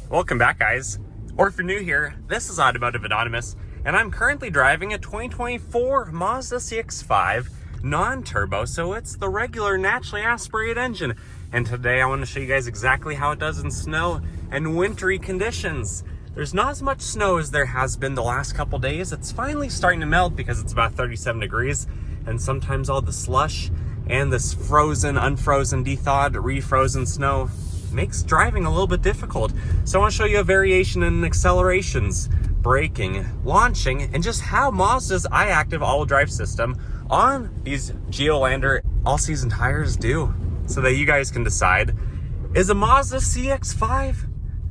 Welcome back, guys. Or if you're new here, this is Automotive Anonymous, and I'm currently driving a 2024 Mazda CX-5 non-turbo, so it's the regular naturally aspirated engine. And today I want to show you guys exactly how it does in snow and wintry conditions. There's not as much snow as there has been the last couple days. It's finally starting to melt because it's about 37 degrees, and sometimes all the slush and this frozen, unfrozen, de-thawed, refrozen snow makes driving a little bit difficult. So I want to show you a variation in accelerations, braking, launching, and just how Mazda's iActive all-wheel drive system on these Geolandar all-season tires do, so that you guys can decide, is a Mazda CX-5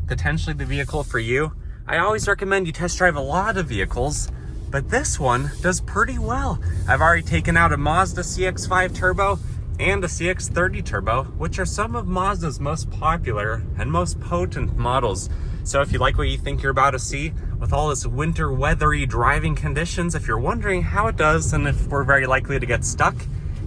potentially the vehicle for you? I always recommend you test drive a lot of vehicles, but this one does pretty well. I've already taken out a Mazda CX-5 Turbo and a CX-30 Turbo, which are some of Mazda's most popular and most potent models. So if you like what you think you're about to see with all this winter weathery driving conditions, if you're wondering how it does and if we're very likely to get stuck,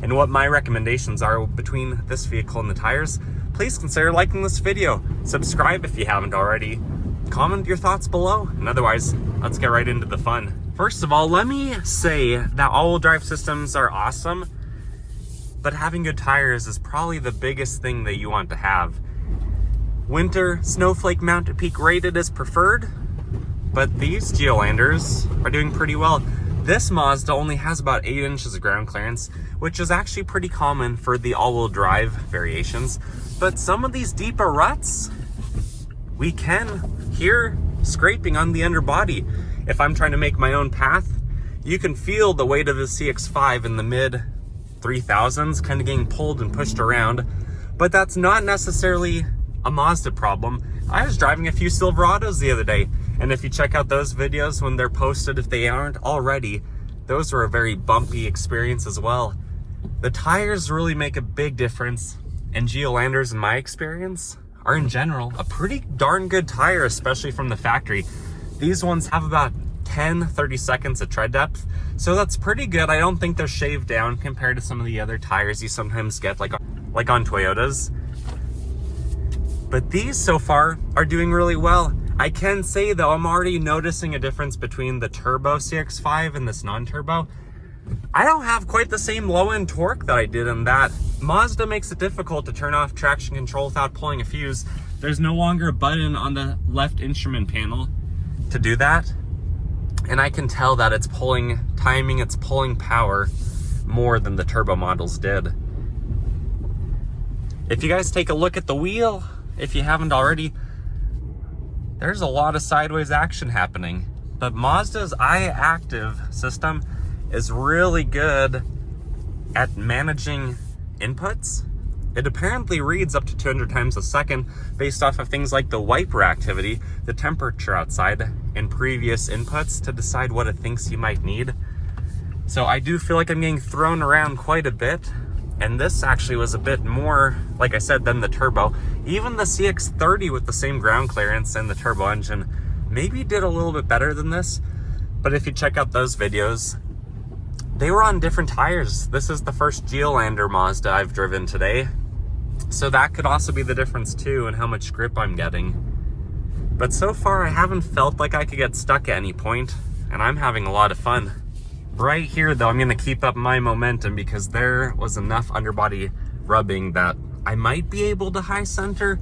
and what my recommendations are between this vehicle and the tires, please consider liking this video. Subscribe if you haven't already. Comment your thoughts below, and otherwise, let's get right into the fun. First of all, let me say that all-wheel drive systems are awesome, but having good tires is probably the biggest thing that you want to have. Winter snowflake mounted peak rated is preferred, but these Geolandars are doing pretty well. This Mazda only has about 8 inches of ground clearance, which is actually pretty common for the all-wheel drive variations. But some of these deeper ruts, we can hear scraping on the underbody. If I'm trying to make my own path, you can feel the weight of the CX-5 in the mid 3000s kind of getting pulled and pushed around, but that's not necessarily a Mazda problem. I was driving a few Silverados the other day, and if you check out those videos when they're posted, if they aren't already, those were a very bumpy experience as well. The tires really make a big difference, and Geolandars, in my experience, are in general a pretty darn good tire, especially from the factory. These ones have about 30 seconds of tread depth, so that's pretty good. I don't think they're shaved down compared to some of the other tires you sometimes get like on Toyotas. But these so far are doing really well. I can say though, I'm already noticing a difference between the turbo CX-5 and this non-turbo. I don't have quite the same low-end torque that I did in that. Mazda makes it difficult to turn off traction control without pulling a fuse. There's no longer a button on the left instrument panel to do that. And I can tell that it's pulling timing, it's pulling power more than the turbo models did. If you guys take a look at the wheel, if you haven't already, there's a lot of sideways action happening. But Mazda's iActive system is really good at managing inputs. It apparently reads up to 200 times a second based off of things like the wiper activity, the temperature outside, and previous inputs to decide what it thinks you might need. So I do feel like I'm getting thrown around quite a bit, and this actually was a bit more, like I said, than the turbo. Even the CX-30 with the same ground clearance and the turbo engine maybe did a little bit better than this, but if you check out those videos, they were on different tires. This is the first Geolandar Mazda I've driven today, so that could also be the difference too in how much grip I'm getting. But so far I haven't felt like I could get stuck at any point, and I'm having a lot of fun. Right here though, I'm gonna keep up my momentum because there was enough underbody rubbing that I might be able to high center.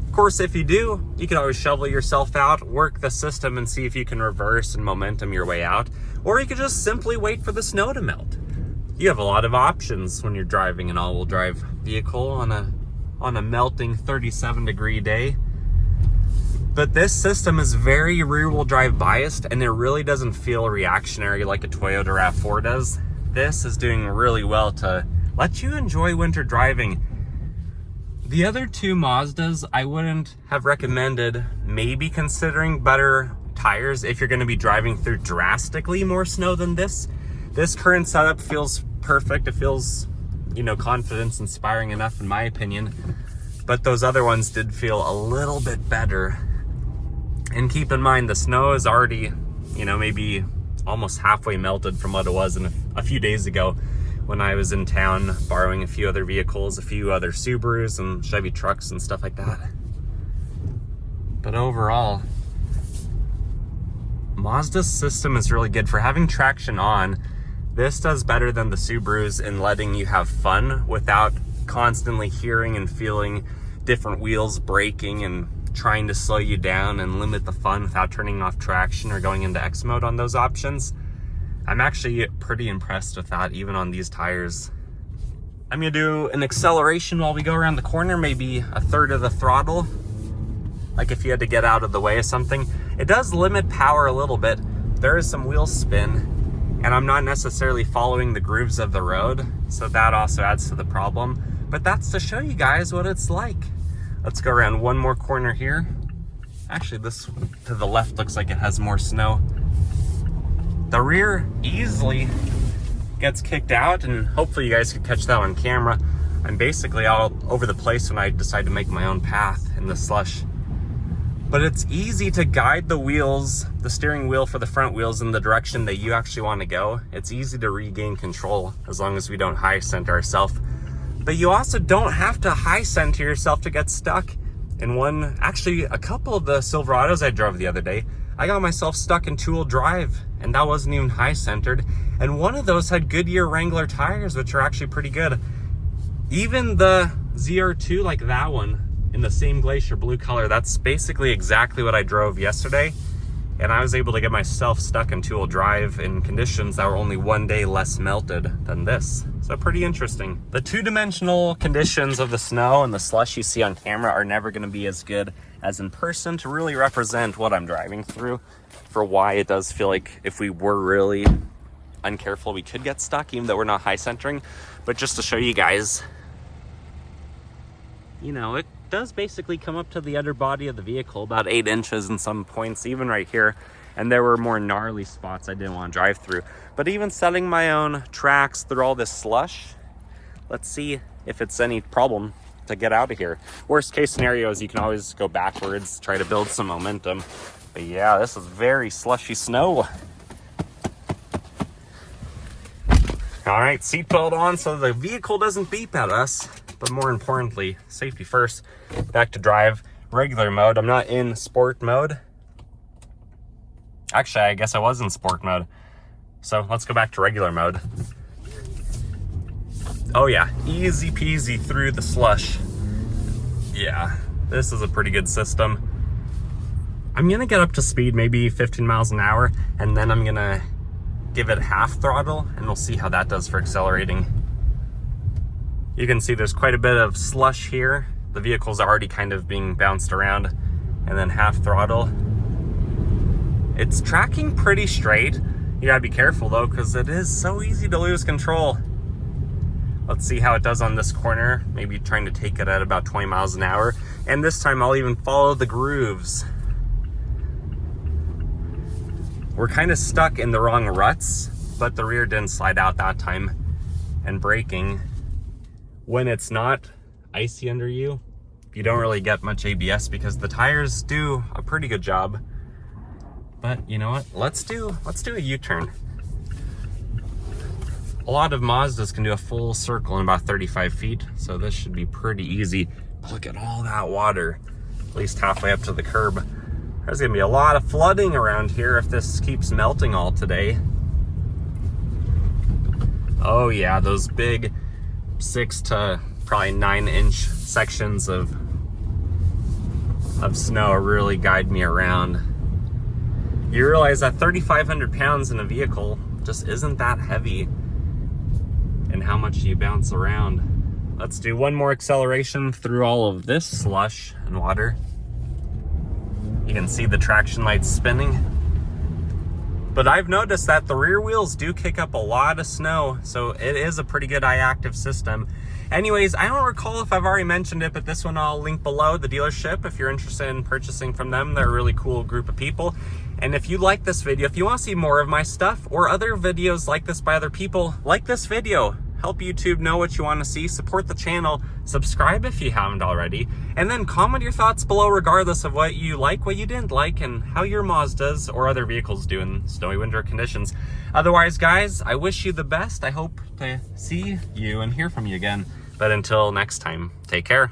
Of course, if you do, you can always shovel yourself out, work the system and see if you can reverse and momentum your way out, or you could just simply wait for the snow to melt. You have a lot of options when you're driving an all-wheel drive vehicle on a melting 37-degree day. But this system is very rear-wheel drive biased, and it really doesn't feel reactionary like a Toyota RAV4 does. This is doing really well to let you enjoy winter driving. The other two Mazdas, I wouldn't have recommended maybe considering better tires if you're going to be driving through drastically more snow than this. This current setup feels perfect. It feels, confidence inspiring enough in my opinion. But those other ones did feel a little bit better. And keep in mind, the snow is already, maybe almost halfway melted from what it was a few days ago when I was in town borrowing a few other vehicles, a few other Subarus and Chevy trucks and stuff like that. But overall, Mazda's system is really good for having traction on. This does better than the Subarus in letting you have fun without constantly hearing and feeling different wheels braking and trying to slow you down and limit the fun without turning off traction or going into X mode on those options. I'm actually pretty impressed with that, even on these tires. I'm gonna do an acceleration while we go around the corner, maybe a third of the throttle. Like if you had to get out of the way of something. It does limit power a little bit. There is some wheel spin, and I'm not necessarily following the grooves of the road, so that also adds to the problem. But that's to show you guys what it's like. Let's go around one more corner here. Actually, this to the left looks like it has more snow. The rear easily gets kicked out, and hopefully you guys can catch that on camera. I'm basically all over the place when I decide to make my own path in the slush. But it's easy to guide the wheels, the steering wheel for the front wheels, in the direction that you actually want to go. It's easy to regain control as long as we don't high center ourselves. But you also don't have to high center yourself to get stuck. In actually a couple of the Silverados I drove the other day, I got myself stuck in two-wheel drive, and that wasn't even high centered. And one of those had Goodyear Wrangler tires, which are actually pretty good. Even the ZR2, like that one, in the same glacier blue color, that's basically exactly what I drove yesterday. And I was able to get myself stuck in two-wheel drive in conditions that were only one day less melted than this. So pretty interesting. The two-dimensional conditions of the snow and the slush you see on camera are never going to be as good as in person to really represent what I'm driving through, for why it does feel like if we were really uncareful, we could get stuck, even though we're not high centering. But just to show you guys, you know, it does basically come up to the underbody of the vehicle, about 8 inches in some points, even right here. And there were more gnarly spots I didn't want to drive through. But even setting my own tracks through all this slush, let's see if it's any problem to get out of here. Worst case scenario is you can always go backwards, try to build some momentum. But yeah, this is very slushy snow. All right, seatbelt on so the vehicle doesn't beep at us. But more importantly, safety first. Back to drive, regular mode. I'm not in sport mode. Actually, I guess I was in sport mode. So let's go back to regular mode. Oh yeah, easy peasy through the slush. Yeah, this is a pretty good system. I'm gonna get up to speed, maybe 15 miles an hour, and then I'm gonna give it half throttle, and we'll see how that does for accelerating. You can see there's quite a bit of slush here. The vehicle's already kind of being bounced around, and then half throttle. It's tracking pretty straight. You gotta be careful though, because it is so easy to lose control. Let's see how it does on this corner. Maybe trying to take it at about 20 miles an hour. And this time I'll even follow the grooves. We're kind of stuck in the wrong ruts, but the rear didn't slide out that time. And braking, when it's not icy under you, you don't really get much ABS because the tires do a pretty good job. But you know what? Let's do a U-turn. A lot of Mazdas can do a full circle in about 35 feet, so this should be pretty easy. Look at all that water, at least halfway up to the curb. There's gonna be a lot of flooding around here if this keeps melting all today. Oh yeah, those big 6 to probably 9 inch sections of snow really guide me around. You realize that 3,500 pounds in a vehicle just isn't that heavy, and how much you bounce around. Let's do one more acceleration through all of this slush and water. You can see the traction lights spinning. But I've noticed that the rear wheels do kick up a lot of snow, so it is a pretty good eye-active system. Anyways, I don't recall if I've already mentioned it, but this one I'll link below, the dealership, if you're interested in purchasing from them. They're a really cool group of people. And if you like this video, if you want to see more of my stuff or other videos like this by other people, like this video. Help YouTube know what you want to see, support the channel, subscribe if you haven't already, and then comment your thoughts below regardless of what you like, what you didn't like, and how your Mazdas or other vehicles do in snowy winter conditions. Otherwise, guys, I wish you the best. I hope to see you and hear from you again. But until next time, take care.